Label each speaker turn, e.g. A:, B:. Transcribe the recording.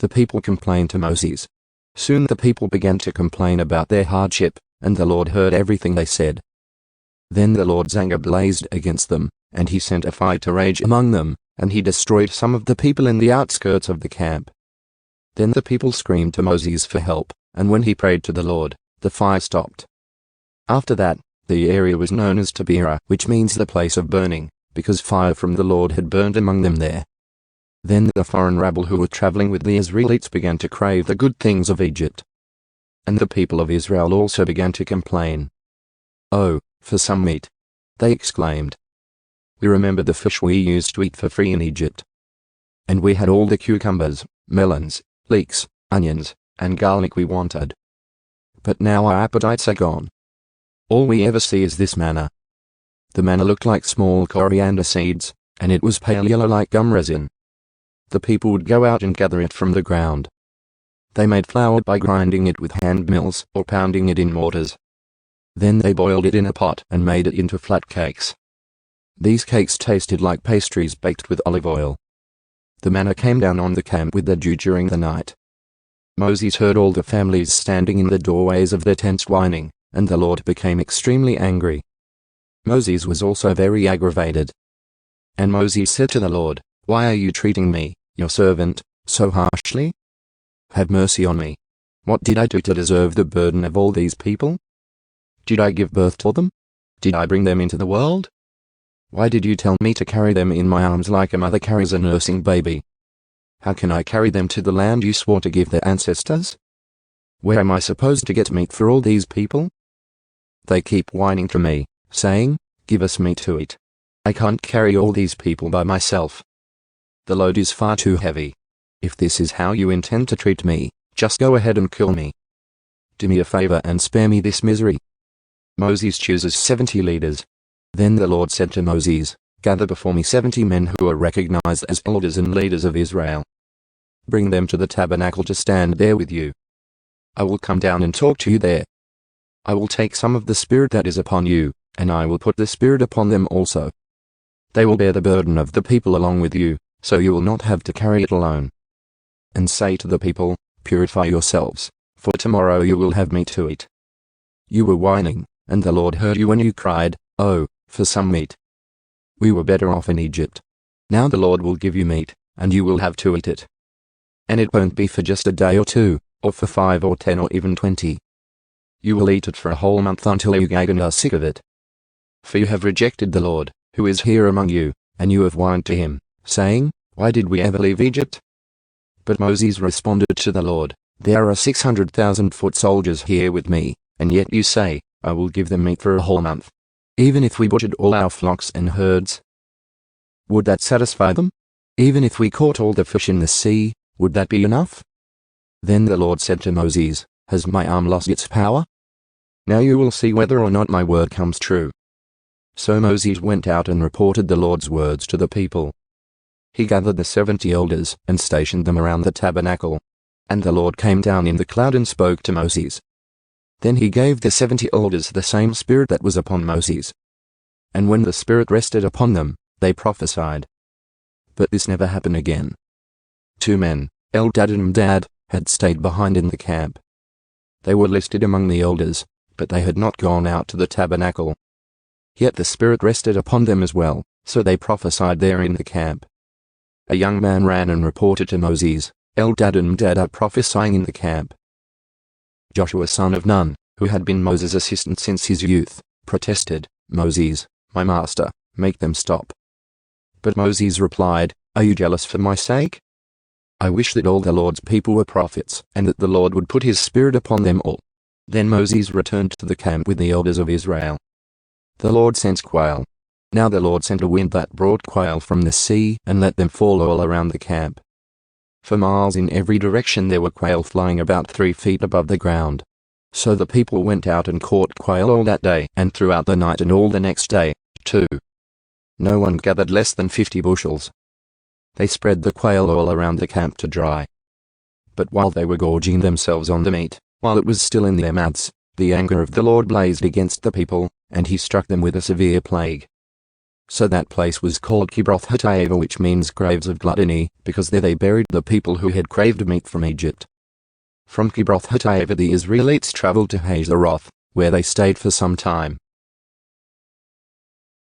A: the people complained to Moses. Soon the people began to complain about their hardship, and the Lord heard everything they said. Then the Lord's anger blazed against them, and he sent a fire to rage among them, and he destroyed some of the people in the outskirts of the camp. Then the people screamed to Moses for help, and when he prayed to the Lord, the fire stopped. After that, the area was known as Taberah, which means the place of burning, because fire from the Lord had burned among them there. Then the foreign rabble who were traveling with the Israelites began to crave the good things of Egypt. And the people of Israel also began to complain. "Oh, for some meat!" they exclaimed. "We remember the fish we used to eat for free in Egypt. And we had all the cucumbers, melons, leeks, onions, and garlic we wanted. But now our appetites are gone. All we ever see is this manna." The manna looked like small coriander seeds, and it was pale yellow like gum resin. The people would go out and gather it from the ground. They made flour by grinding it with hand mills or pounding it in mortars. Then they boiled it in a pot and made it into flat cakes. These cakes tasted like pastries baked with olive oil. The manna came down on the camp with the dew during the night. Moses heard all the families standing in the doorways of their tents whining, and the Lord became extremely angry. Moses was also very aggravated. And Moses said to the Lord, "Why are you treating me, your servant, so harshly? Have mercy on me. What did I do to deserve the burden of all these people? Did I give birth to them? Did I bring them into the world? Why did you tell me to carry them in my arms like a mother carries a nursing baby? How can I carry them to the land you swore to give their ancestors? Where am I supposed to get meat for all these people? They keep whining to me, saying, 'Give us meat to eat.' I can't carry all these people by myself. The load is far too heavy. If this is how you intend to treat me, just go ahead and kill me. Do me a favor and spare me this misery." Moses chooses 70 leaders. Then the Lord said to Moses, "Gather before me 70 men who are recognized as elders and leaders of Israel. Bring them to the tabernacle to stand there with you. I will come down and talk to you there. I will take some of the spirit that is upon you, and I will put the spirit upon them also. They will bear the burden of the people along with you, so you will not have to carry it alone. And say to the people, 'Purify yourselves, for tomorrow you will have meat to eat.'" You were whining, and the Lord heard you when you cried, "Oh, for some meat. We were better off in Egypt." Now the Lord will give you meat, and you will have to eat it. And it won't be for just a day or two, or for 5 or 10 or even 20. You will eat it for a whole month until you gag and are sick of it. For you have rejected the Lord, who is here among you, and you have whined to him, saying, "Why did we ever leave Egypt?" But Moses responded to the Lord, "There are 600,000 foot soldiers here with me, and yet you say, 'I will give them meat for a whole month,' even if we butchered all our flocks and herds. Would that satisfy them? Even if we caught all the fish in the sea, would that be enough?" Then the Lord said to Moses, "Has my arm lost its power? Now you will see whether or not my word comes true." So Moses went out and reported the Lord's words to the people. He gathered the 70 elders and stationed them around the tabernacle. And the Lord came down in the cloud and spoke to Moses. Then he gave the 70 elders the same spirit that was upon Moses. And when the spirit rested upon them, they prophesied. But this never happened again. 2 men, Eldad and Medad, had stayed behind in the camp. They were listed among the elders, but they had not gone out to the tabernacle. Yet the Spirit rested upon them as well, so they prophesied there in the camp. A young man ran and reported to Moses, "Eldad and Medad are prophesying in the camp." Joshua son of Nun, who had been Moses' assistant since his youth, protested, "Moses, my master, make them stop." But Moses replied, "Are you jealous for my sake? I wish that all the Lord's people were prophets, and that the Lord would put his spirit upon them all." Then Moses returned to the camp with the elders of Israel. The Lord sent quail. Now the Lord sent a wind that brought quail from the sea and let them fall all around the camp. For miles in every direction there were quail flying about 3 feet above the ground. So the people went out and caught quail all that day and throughout the night and all the next day, too. No one gathered less than 50 bushels. They spread the quail all around the camp to dry. But while they were gorging themselves on the meat, while it was still in their mouths, the anger of the Lord blazed against the people, and he struck them with a severe plague. So that place was called Kibroth Hattaavah, which means graves of gluttony, because there they buried the people who had craved meat from Egypt. From Kibroth Hattaavah the Israelites traveled to Hazeroth, where they stayed for some time.